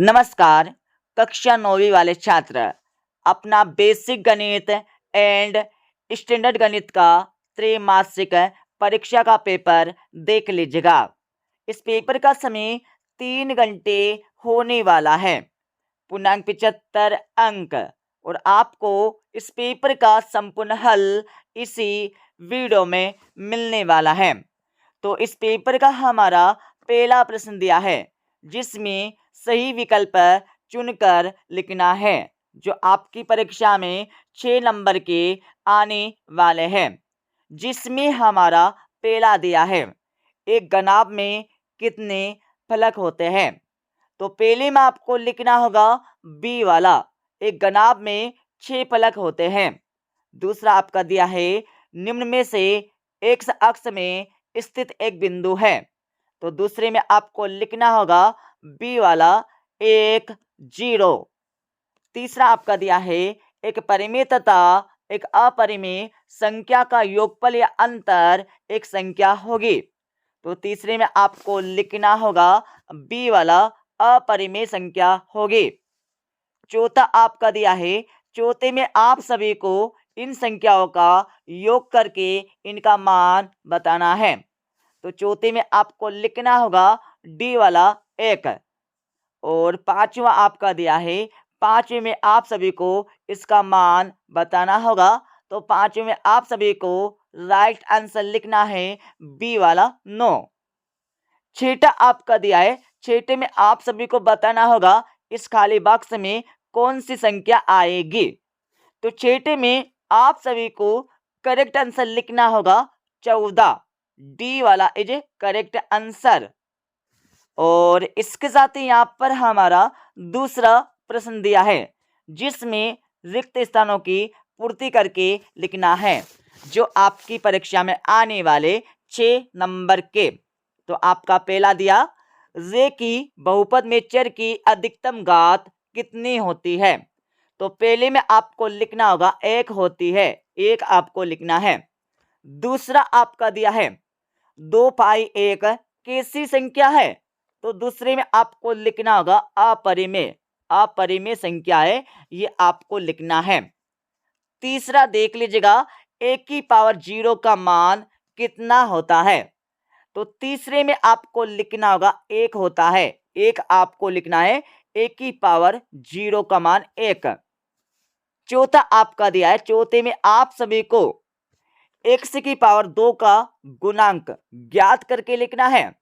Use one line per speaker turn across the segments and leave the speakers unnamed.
नमस्कार। कक्षा 9वीं वाले छात्र अपना बेसिक गणित एंड स्टैंडर्ड गणित का त्रैमासिक परीक्षा का पेपर देख लीजिएगा। इस पेपर का समय 3 घंटे होने वाला है। पूर्णांक 75 अंक और आपको इस पेपर का संपूर्ण हल इसी वीडियो में मिलने वाला है। तो इस पेपर का हमारा पहला प्रश्न दिया है जिसमें सही विकल्प चुनकर लिखना है जो आपकी परीक्षा में 6 नंबर के आने वाले हैं। जिसमें हमारा पहला दिया है एक गनाब में कितने फलक होते हैं। तो पहले में आपको लिखना होगा बी वाला, एक गनाब में 6 फलक होते हैं। दूसरा आपका दिया है निम्न में से एक्स अक्ष में स्थित एक बिंदु है। तो दूसरे में आपको लिखना होगा बी वाला 1 0। तीसरा आपका दिया है एक परिमेय तथा एक अपरिमेय संख्या का योगफल या अंतर एक संख्या होगी। तो तीसरे में आपको लिखना होगा बी वाला अपरिमेय संख्या होगी। चौथा आपका दिया है चौथे में आप सभी को इन संख्याओं का योग करके इनका मान बताना है। तो चौथे में आपको लिखना होगा डी वाला 1। और पांचवा आपका दिया है पांचवे में आप सभी को इसका मान बताना होगा। तो पांचवे में आप सभी को राइट आंसर लिखना है बी वाला 9। छठा आपका दिया है छठे में आप सभी को बताना होगा इस खाली बॉक्स में कौन सी संख्या आएगी। तो छठे में आप सभी को करेक्ट आंसर लिखना होगा 14। डी वाला इज करेक्ट आंसर। और इसके साथ ही यहाँ पर हमारा दूसरा प्रश्न दिया है जिसमें रिक्त स्थानों की पूर्ति करके लिखना है जो आपकी परीक्षा में आने वाले 6 नंबर के। तो आपका पहला दिया रे की बहुपद में चर की अधिकतम घात कितनी होती है। तो पहले में आपको लिखना होगा 1 होती है, 1 आपको लिखना है। दूसरा आपका दिया है 2 पाई 1 कैसी संख्या है। तो दूसरे में आपको लिखना होगा अपरिमेय, अपरिमेय संख्या है, ये आपको लिखना है। तीसरा देख लीजिएगा 1 की पावर 0 का मान कितना होता है। तो तीसरे में आपको लिखना होगा 1 होता है, 1 आपको लिखना है, 1 की पावर 0 का मान 1। चौथा आपका दिया है चौथे में आप सभी को x की पावर 2 का गुणांक ज्ञात करके लिखना है।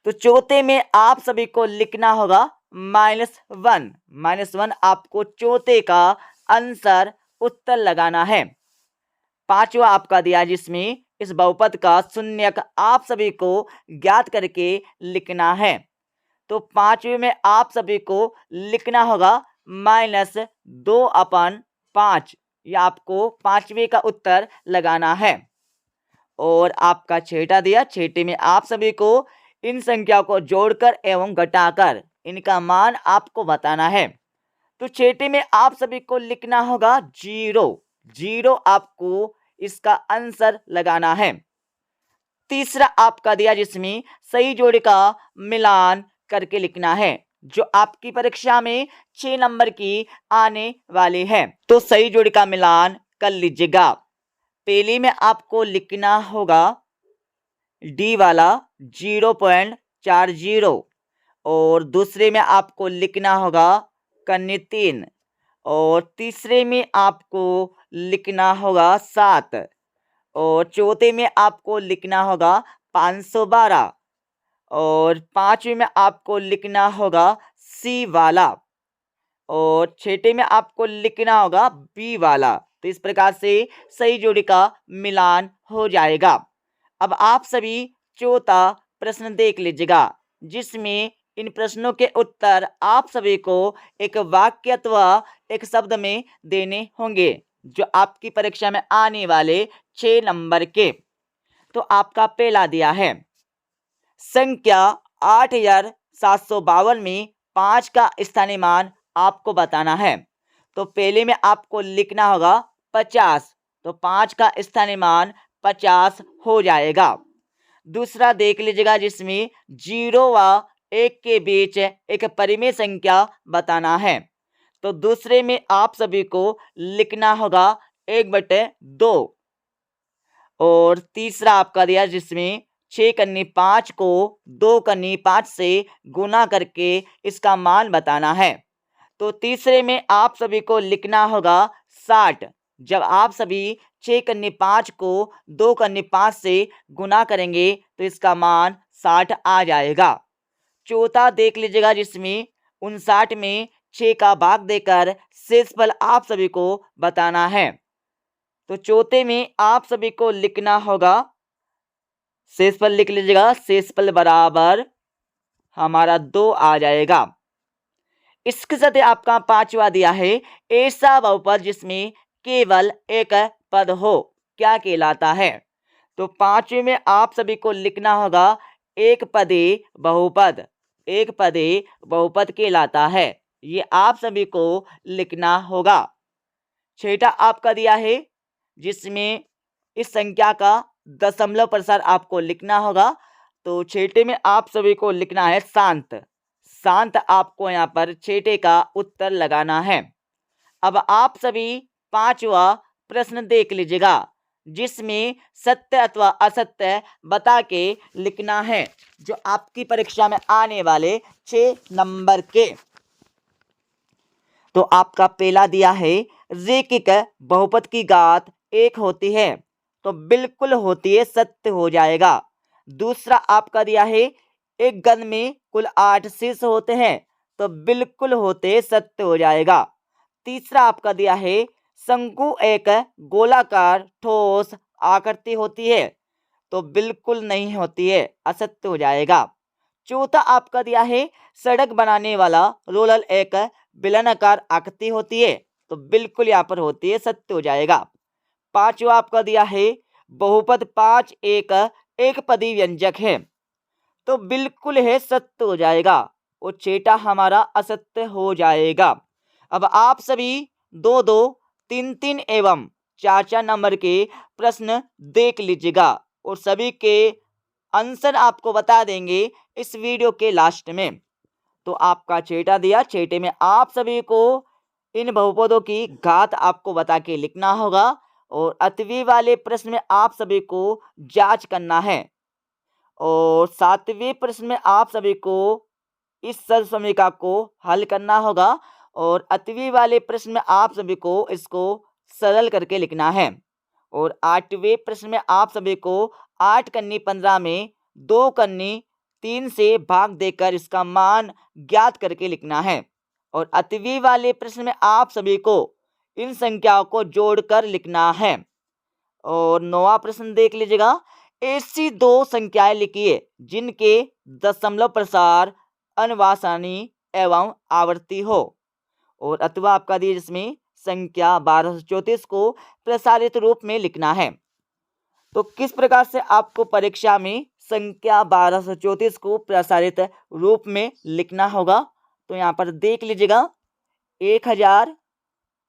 तो चौथे में आप सभी को लिखना होगा -1, -1 आपको चौथे का आंसर उत्तर लगाना है। पांचवा आपका दिया जिसमें इस बहुपद का शून्यक आप सभी को ज्ञात करके लिखना है। तो पांचवे में आप सभी को लिखना होगा -2/5, यह आपको पांचवे का उत्तर लगाना है। और आपका छठा दिया छठे में आप सभी को इन संख्याओं को जोड़कर एवं घटाकर इनका मान आपको बताना है। तो छठे में आप सभी को लिखना होगा 0, 0 आपको इसका आंसर लगाना है। तीसरा आपका दिया जिसमें सही जोड़ी का मिलान करके लिखना है जो आपकी परीक्षा में 6 नंबर की आने वाली है। तो सही जोड़ी का मिलान कर लीजिएगा। पहले में आपको लिखना होगा डी वाला 0.40 और दूसरे में आपको लिखना होगा 3 और तीसरे में आपको लिखना होगा 7 और चौथे में आपको लिखना होगा 512 और पांचवे में आपको लिखना होगा सी वाला और छठे में आपको लिखना होगा बी वाला। तो इस प्रकार से सही जोड़ी का मिलान हो जाएगा। अब आप सभी चौथा प्रश्न देख लीजिएगा जिसमें इन प्रश्नों के उत्तर आप सभी को एक वाक्य अथवा एक शब्द में देने होंगे जो आपकी परीक्षा में आने वाले 6 नंबर के। तो आपका पहला दिया है संख्या 8752 में 5 का स्थानीय मान आपको बताना है। तो पहले में आपको लिखना होगा 50, तो 5 का स्थानीय मान 50 हो जाएगा। दूसरा देख लीजिएगा जिसमें 0 व 1 के बीच एक परिमेय संख्या बताना है। तो दूसरे में आप सभी को लिखना होगा 1/2। और तीसरा आपका दिया जिसमें 6 कन्नी 5 को 2 कन्नी 5 से गुना करके इसका मान बताना है। तो तीसरे में आप सभी को लिखना होगा 60। जब आप सभी 6 कन्नी 5 को 2 कन्नी 5 से गुना करेंगे तो इसका मान 60 आ जाएगा। चौथा देख लीजिएगा जिसमें 59 में 6 का भाग देकर शेषफल आप सभी को बताना है। तो चौथे में आप सभी को लिखना होगा, शेषफल लिख लीजिएगा, शेषफल बराबर हमारा 2 आ जाएगा। इसके साथ आपका पांचवा दिया है ऐसा बहुपद जिसमें केवल एक पद हो, क्या कहलाता है। तो पांचवे में आप सभी को लिखना होगा एक पदे बहुपद। एक पदे बहुपद कहलाता है, ये आप सभी को लिखना होगा। छठा आपका दिया है जिसमें इस संख्या का दशमलव प्रसार आपको लिखना होगा। तो छठे में आप सभी को लिखना है शांत। शांत आपको यहाँ पर छठे का उत्तर लगाना है। अब आप सभी पांचवा प्रश्न देख लीजिएगा जिसमें सत्य अथवा असत्य बता के लिखना है, जो आपकी परीक्षा में आने वाले 6 नंबर के। तो आपका पहला दिया है रेखिक बहुपद की घात 1 होती है, तो बिल्कुल होती है, सत्य हो जाएगा। दूसरा आपका दिया है एक घन में कुल 8 शीर्ष होते हैं, तो बिल्कुल होते, सत्य हो जाएगा। तीसरा आपका दिया है शंकु एक गोलाकार ठोस आकृति होती है, तो बिल्कुल नहीं होती है, असत्य हो जाएगा। चौथा आपका दिया है सड़क बनाने वाला रोलर एक बेलनाकार आकृति होती है, तो बिल्कुल यहाँ पर होती है, सत्य हो जाएगा। पांचवा आपका दिया है बहुपद 5 एक पदी व्यंजक है, तो बिल्कुल है, सत्य हो जाएगा। और छठा हमारा असत्य हो जाएगा। अब आप सभी 2-2, 3-3 एवं 4-4 नंबर के प्रश्न देख लीजिएगा और सभी के आंसर आपको बता देंगे इस वीडियो के लास्ट में। तो आपका छठा दिया, छठे में आप सभी को इन बहुपदों की घात आपको बता के लिखना होगा और अतवी वाले प्रश्न में आप सभी को जांच करना है। और सातवें प्रश्न में आप सभी को इस सरल समीकरण को हल करना होगा और अतवी वाले प्रश्न में आप सभी को इसको सरल करके लिखना है। और आठवें प्रश्न में आप सभी को 8 कन्नी 15 में 2 कन्नी 3 से भाग देकर इसका मान ज्ञात करके लिखना है। और अतवी वाले प्रश्न में आप सभी को इन संख्याओं को जोड़कर लिखना है। और 9वां प्रश्न देख लीजिएगा, ऐसी 2 संख्याएं लिखिए जिनके दशमलव प्रसार अनुवासानी एवं आवर्ती हो। और अथवा आपका दिए जिसमें संख्या 1234 को प्रसारित रूप में लिखना है। तो किस प्रकार से आपको परीक्षा में संख्या 1234 को प्रसारित रूप में लिखना होगा, तो यहाँ पर देख लीजिएगा 1000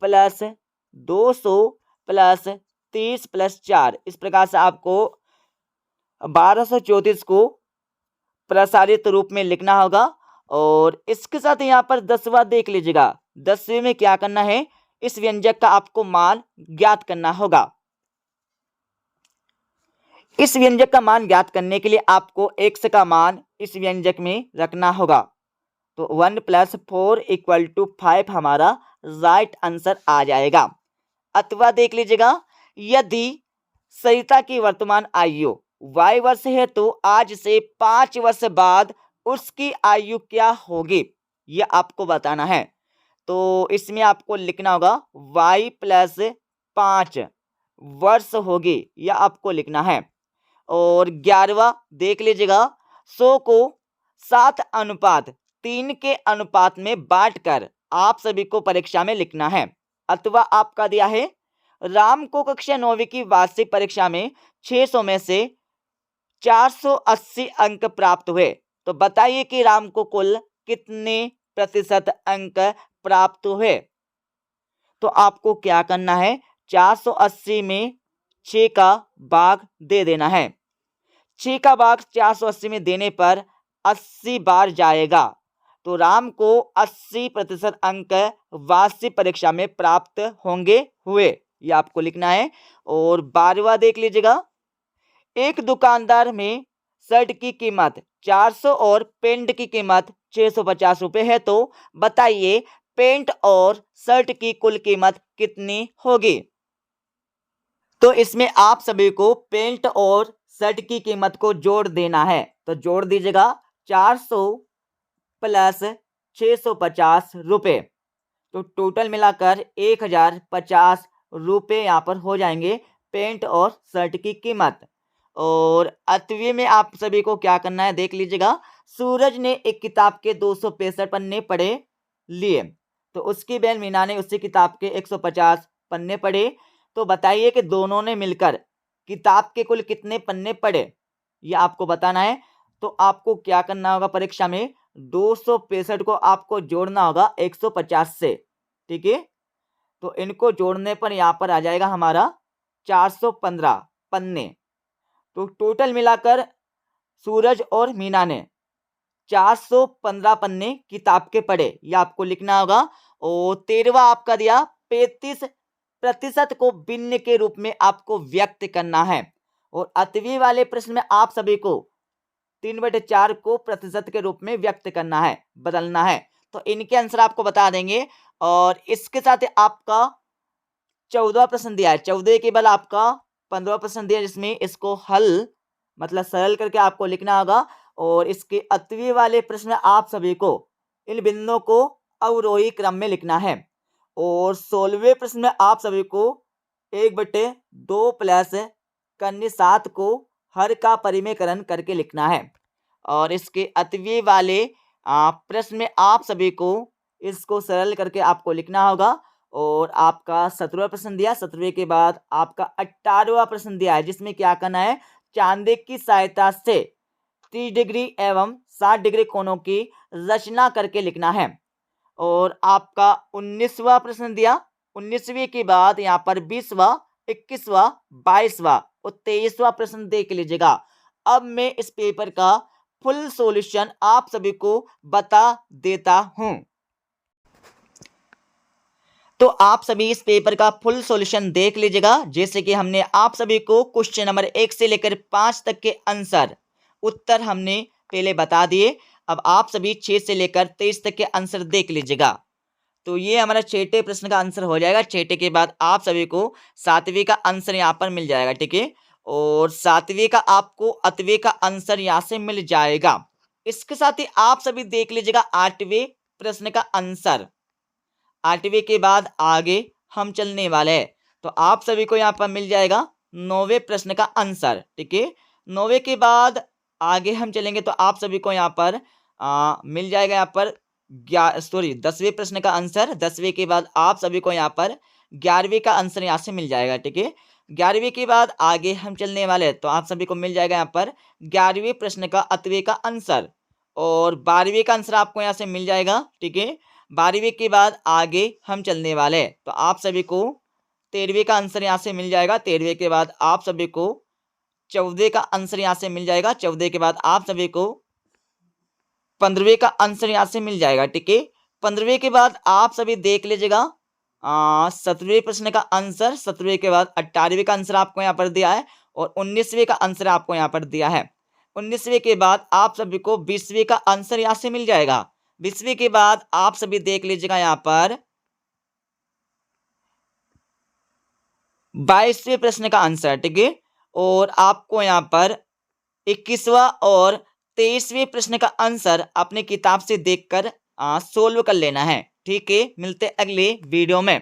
प्लस 200 प्लस 30 प्लस 4, इस प्रकार से आपको 1234 को प्रसारित रूप में लिखना होगा। और इसके साथ यहाँ पर 10वां देख लीजिएगा, 10वें में क्या करना है, इस व्यंजक का आपको मान ज्ञात करना होगा। इस व्यंजक का मान ज्ञात करने के लिए आपको x का मान इस व्यंजक में रखना होगा। तो 1 + 4 = 5 हमारा राइट आंसर आ जाएगा। अथवा देख लीजिएगा, यदि सरिता की वर्तमान आयु y वर्ष है तो आज से 5 वर्ष बाद उसकी आयु क्या होगी, यह आपको बताना है। तो इसमें आपको लिखना होगा y + 5 वर्ष होगी, यह आपको लिखना है। और 11वां देख लीजिएगा, 100 को 7:3 के अनुपात में बांटकर आप सभी को परीक्षा में लिखना है। अथवा आपका दिया है राम को कक्षा 9वीं की वार्षिक परीक्षा में 600 में से 480 अंक प्राप्त हुए, तो बताइए कि राम को कुल कितने प्रतिशत अंक प्राप्त हुए। तो आपको क्या करना है, 480 में 6 का भाग दे देना है। 6 का भाग 480 में देने पर 80 बार जाएगा। तो राम को 80% अंक वार्षिक परीक्षा में प्राप्त होंगे हुए, ये आपको लिखना है। और 12वां देख लीजिएगा, एक दुकानदार में शर्ट की कीमत 400 और पेंट की कीमत 650 रुपये है, तो बताइए पेंट और शर्ट की कुल कीमत कितनी होगी। तो इसमें आप सभी को पेंट और शर्ट की कीमत को जोड़ देना है, तो जोड़ दीजिएगा 400 प्लस 650 रुपये, तो टोटल मिलाकर 1050 रुपये यहाँ पर हो जाएंगे पेंट और शर्ट की कीमत। और 8वीं में आप सभी को क्या करना है देख लीजिएगा, सूरज ने एक किताब के 265 पन्ने पढ़े लिए, तो उसकी बहन मीना ने उसी किताब के 150 पन्ने पढ़े, तो बताइए कि दोनों ने मिलकर किताब के कुल कितने पन्ने पढ़े, ये आपको बताना है। तो आपको क्या करना होगा, परीक्षा में 265 को आपको जोड़ना होगा 150 से, ठीक है। तो इनको जोड़ने पर यहाँ पर आ जाएगा हमारा 415 पन्ने। तो टोटल मिलाकर सूरज और मीना ने 415 पन्ने किताब के पढ़े, ये आपको लिखना होगा। और 13वां आपका दिया 35% को भिन्न के रूप में आपको व्यक्त करना है। और 8वीं वाले प्रश्न में आप सभी को 3/4 को प्रतिशत के रूप में व्यक्त करना है, बदलना है। तो इनके आंसर आपको बता देंगे। और इसके साथ आपका 14वां प्रश्न दिया है, 14 के बाद आपका 15वां प्रश्न दिया, जिसमें इसको हल मतलब सरल करके आपको लिखना होगा। और इसके 8वीं वाले प्रश्न आप सभी को इन बिंदुओं को अवरोही क्रम में लिखना है। और 16वें प्रश्न में आप सभी को 1/2 प्लस कन्नी 7 को हर का परिमेयकरण करके लिखना है। और इसके 8वीं वाले प्रश्न में आप सभी को इसको सरल करके आपको लिखना होगा। और आपका 17वां प्रश्न दिया, 17वें के बाद आपका 18वां प्रश्न दिया है, जिसमें क्या करना है, चांदे की सहायता से 30 डिग्री एवं 60 डिग्री कोणों की रचना करके लिखना है। और आपका 19वां प्रश्न दिया, 19वीं के बाद यहाँ पर 20वां, 21वां, 22वां और 23वां प्रश्न देख लीजिएगा। अब मैं इस पेपर का फुल सॉल्यूशन आप सभी को बता देता हूं। तो आप सभी इस पेपर का फुल सॉल्यूशन देख लीजिएगा। जैसे कि हमने आप सभी को क्वेश्चन नंबर 1 से लेकर 5 तक के आंसर उत्तर हमने पहले बता दिए। अब आप सभी 6 से लेकर 23 तक के आंसर देख लीजिएगा। तो ये हमारा 6ठे प्रश्न का आंसर हो जाएगा। 6ठे के बाद आप सभी को 7वीं का आंसर यहाँ पर मिल जाएगा, ठीक है। और 7वीं का आपको 8वीं का आंसर यहाँ से मिल जाएगा। इसके साथ ही आप सभी देख लीजिएगा 8वें प्रश्न का आंसर। 8वीं के बाद आगे हम चलने वाले हैं, तो आप सभी को यहाँ पर मिल जाएगा 9वें प्रश्न का आंसर, ठीक है। 9वें के बाद आगे हम चलेंगे तो आप सभी को यहाँ पर मिल जाएगा यहाँ पर 10वें प्रश्न का आंसर। 10वें के बाद आप सभी को यहाँ पर 11वीं का आंसर यहाँ से मिल जाएगा, ठीक है। 11वीं के बाद आगे हम चलने वाले हैं, तो आप सभी को मिल जाएगा यहाँ पर 11वें प्रश्न का 8वें का आंसर। और 12वीं का आंसर आपको यहाँ से मिल जाएगा, ठीक है। 12वीं के बाद आगे हम चलने वाले हैं, तो आप सभी को 13वीं का आंसर यहाँ से मिल जाएगा। 13वीं के बाद आप सभी को 14 का आंसर यहाँ से मिल जाएगा। 14 के बाद आप सभी को 15वें का आंसर यहाँ से मिल जाएगा, ठीक है। 15वें के बाद आप सभी देख लीजिएगा 17वें प्रश्न का आंसर। 17वें के बाद 18वीं का आंसर आपको यहाँ पर दिया है। और 19वीं का आंसर आपको यहाँ पर दिया है। 19वीं के बाद आप सभी को 20वीं का आंसर यहाँ से मिल जाएगा। 20वीं के बाद आप सभी देख लीजिएगा यहाँ पर 22वें प्रश्न का आंसर, ठीक है। और आपको यहाँ पर 21वां और 23वें प्रश्न का आंसर अपनी किताब से देखकर सोल्व कर लेना है, ठीक है। मिलते अगले वीडियो में।